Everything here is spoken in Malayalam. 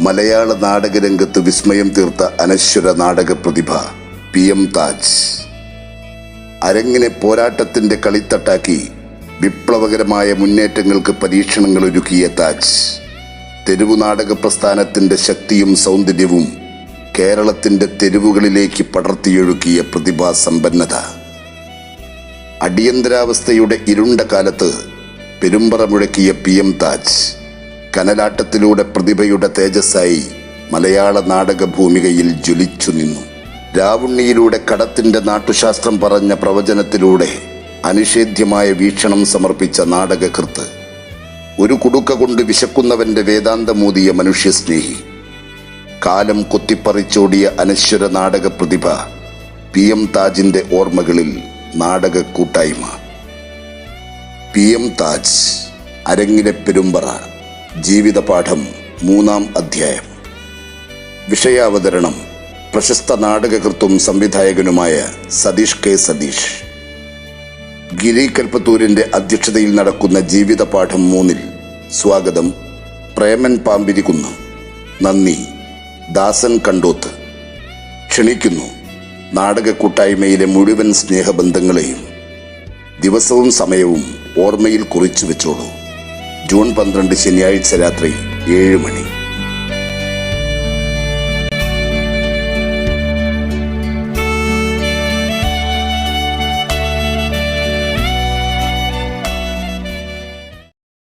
മലയാള നാടകരംഗത്ത് വിസ്മയം തീർത്ത അനശ്വര നാടക പ്രതിഭ PM താജ്. അരങ്ങിനെ പോരാട്ടത്തിന്റെ കളിത്തട്ടാക്കി വിപ്ലവകരമായ മുന്നേറ്റങ്ങൾക്ക് പരീക്ഷണങ്ങൾ ഒരുക്കിയ താജ് തെരുവു നാടക പ്രസ്ഥാനത്തിന്റെ ശക്തിയും സൗന്ദര്യവും കേരളത്തിന്റെ തെരുവുകളിലേക്ക് പടർത്തിയൊഴുക്കിയ പ്രതിഭാസമ്പന്നത. അടിയന്തരാവസ്ഥയുടെ ഇരുണ്ട കാലത്ത് പെരുമ്പറ മുഴക്കിയ PM താജ് കനലാട്ടത്തിലൂടെ പ്രതിഭയുടെ തേജസ്സായി മലയാള നാടക ഭൂമികയിൽ ജ്വലിച്ചു നിന്നു. രാവുണ്ണിയിലൂടെ കടത്തിന്റെ നാട്ടുശാസ്ത്രം പറഞ്ഞ പ്രവചനത്തിലൂടെ അനിഷേധ്യമായ വീക്ഷണം സമർപ്പിച്ച നാടകകൃത്ത്, ഒരു കുടുക്ക കൊണ്ട് വിശക്കുന്നവന്റെ വേദാന്തമൂതിയ മനുഷ്യസ്നേഹി, കാലം കൊത്തിപ്പറിച്ചോടിയ അനശ്വര നാടക പ്രതിഭ PM താജിന്റെ ഓർമ്മകളിൽ നാടക കൂട്ടായ്മ. PM താജ് അരങ്ങിലെ പെരുമ്പറ ജീവിതപാഠം 3-ാം അധ്യായം. വിഷയാവതരണം പ്രശസ്ത നാടകകൃത്തും സംവിധായകനുമായ സതീഷ് K. സതീഷ്. ഗിരി കൽപ്പത്തൂരിന്റെ അധ്യക്ഷതയിൽ നടക്കുന്ന ജീവിതപാഠം 3-ൽ സ്വാഗതം പ്രേമൻ പാമ്പിരിക്കുന്ന്. നന്ദി ദാസൻ കണ്ടോത്ത്. ക്ഷണിക്കുന്നു നാടക കൂട്ടായ്മയിലെ മുഴുവൻ സ്നേഹബന്ധങ്ങളെയും. ദിവസവും സമയവും ഓർമ്മയിൽ കുറിച്ചു വെച്ചോളൂ. ജൂൺ 12 ശനിയാഴ്ച രാത്രി 7 മണി.